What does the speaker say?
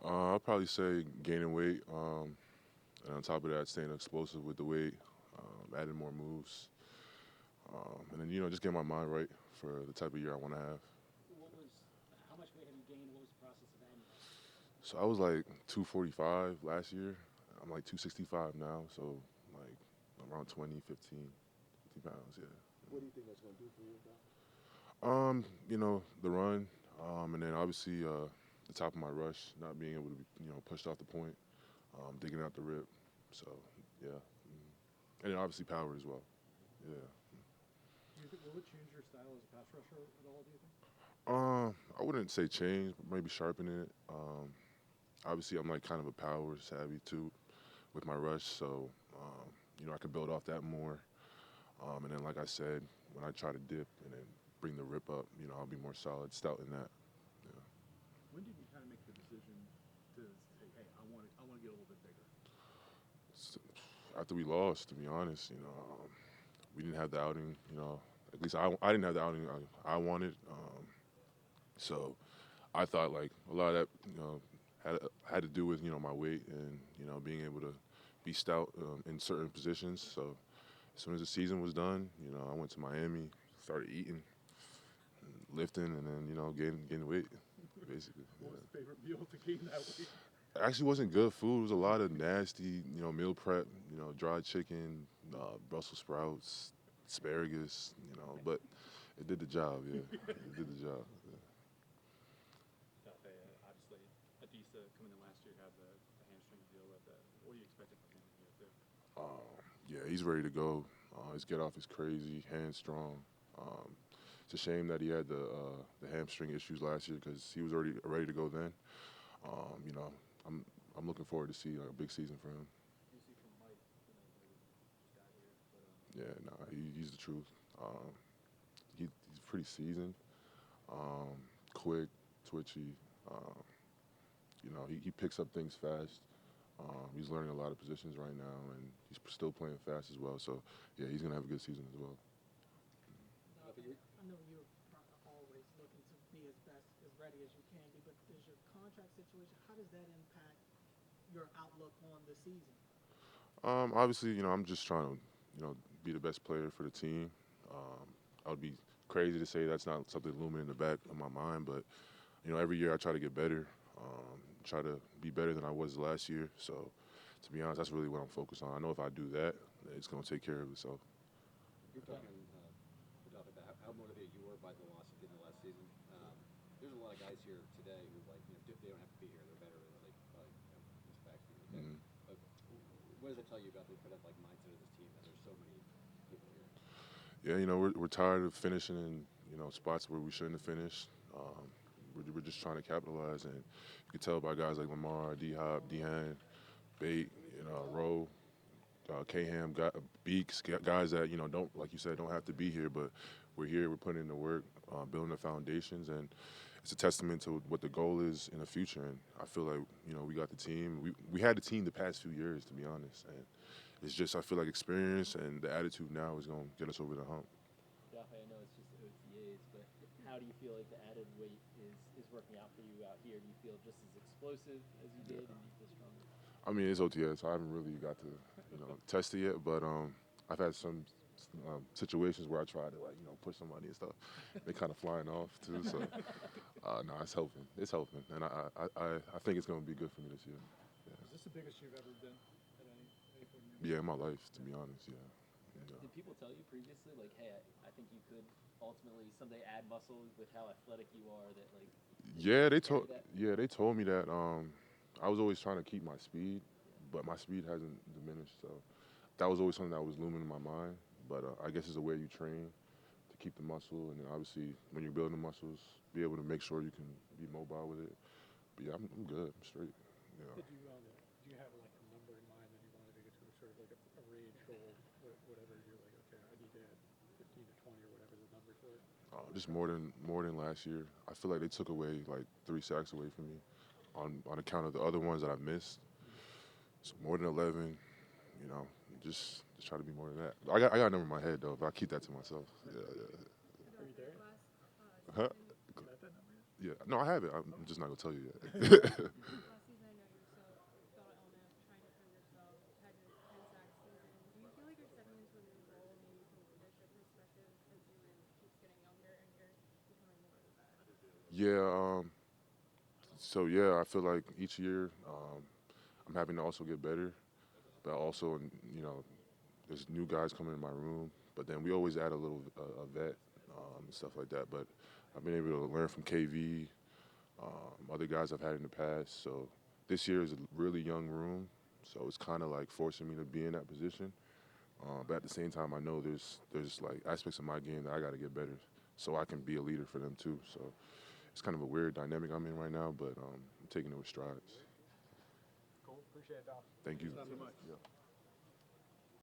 I'll probably say gaining weight, and on top of that, staying explosive with the weight, adding more moves, and then just get my mind right for the type of year I want to have. What was, how much weight have you gained? What was the process of adding that? So I was like 245 last year. I'm like 265 now, so like around 20, 15, 50 pounds. Yeah. What do you think that's going to do for you, Doc? The run, and then obviously the top of my rush, not being able to be, pushed off the point, digging out the rip. So yeah, and then obviously power as well. Yeah. Do you think, will it change your style as a pass rusher at all, do you think? I wouldn't say change, but maybe sharpen it. Obviously, I'm like kind of a power savvy too with my rush, so I could build off that more. And then, like I said, when I try to dip and then bring the rip up, I'll be more solid, stout in that. Yeah. When did you kind of make the decision to say, hey, I want to get a little bit bigger? So, after we lost, to be honest, we didn't have the outing. At least I didn't have the outing I wanted. So I thought like a lot of that, had to do with my weight and being able to be stout in certain positions. So as soon as the season was done, I went to Miami, started eating, lifting, and then getting weight, basically. What Yeah. was the favorite meal to gain that weight? It actually wasn't good food. It was a lot of nasty, meal prep, dried chicken, Brussels sprouts, asparagus, but it did the job. Yeah, it did the job. Yeah. Odafe, obviously, Adisa coming in last year had the hamstring to deal with. What are you expecting from him in year two? Yeah, he's ready to go. His get off is crazy, hand strong. Um, it's a shame that he had the hamstring issues last year because he was already ready to go then. You know, I'm looking forward to see a big season for him. You see from Mike, just got here, but Yeah, nah, he's the truth. Um, he's pretty seasoned, um, quick, twitchy. Um, he picks up things fast. He's learning a lot of positions right now, and he's still playing fast as well. So, yeah, he's gonna have a good season as well. Odafe, Odafe, I know you're always looking to be as best, as ready as you can be, but does your contract situation, how does that impact your outlook on the season? Obviously, I'm just trying to, be the best player for the team. Um, I would be crazy to say that's not something looming in the back of my mind, but every year I try to get better, try to be better than I was last year. So, to be honest, that's really what I'm focused on. I know if I do that, it's gonna take care of itself. you're talking, Odafe, about how motivated you were by the loss at the end of last season. There's a lot of guys here today who, like, they don't have to be here. They're better. Like, Mr. Baxter, okay. Mhm. But what does it tell you about the kind of like mindset of this team that there's so many people here? Yeah, we're tired of finishing in spots where we shouldn't have finished. We're just trying to capitalize, and you can tell by guys like Lamar, D Hop, Dehan, Bate, Rowe, Kaham, Beaks, guys that don't, like you said, don't have to be here, but we're here. We're putting in the work, building the foundations, and it's a testament to what the goal is in the future. And I feel like we got the team. We had the team the past few years, to be honest, and it's just I feel like experience and the attitude now is going to get us over the hump. Odafe, I know it's just OTAs, but how do you feel like the added weight is working out for you out here? Do you feel just as explosive as you Yeah. did, and do you feel stronger? I mean, it's OTS. So I haven't really got to, test it yet, but I've had some situations where I try to like, push somebody and stuff. They kind of flying off too. So, no, it's helping. It's helping, and I think it's going to be good for me this year. is this the biggest you've ever been at any point in Yeah, your in my life, to be honest. Yeah. Yeah. Did people tell you previously, like, hey, I think you could ultimately someday add muscle with how athletic you are, that you Yeah, could they carry told. that? Yeah, they told me that. I was always trying to keep my speed, but my speed hasn't diminished. So that was always something that was looming in my mind. But I guess it's a way you train to keep the muscle, and then obviously when you're building the muscles, be able to make sure you can be mobile with it. But yeah, I'm good. I'm straight. Yeah. do you have like a number in mind that you wanted to get to, sort of like a range goal, whatever you're like, okay, I need to add 15 to 20 or whatever the numbers were? Just more than last year. I feel like they took away like 3 sacks away from me on account of the other ones that I missed. So more than 11. You know, just try to be more than that. I got a number in my head though, but I keep that to myself. Yeah, Are you Odafe, there? last yeah. Huh? season, You got that number yet? Yeah. No, I have it. I'm just not gonna tell you yet. last Yeah. So yeah, I feel like each year I'm having to also get better, but also there's new guys coming in my room. But then we always add a little a vet and stuff like that. But I've been able to learn from KV, other guys I've had in the past. So this year is a really young room, so it's kind of like forcing me to be in that position. But at the same time, I know there's like aspects of my game that I got to get better, so I can be a leader for them too. So it's kind of a weird dynamic I'm in right now, but I'm taking it with strides. Cool. Appreciate it, Doc. Thank you. Thanks so much. Yeah.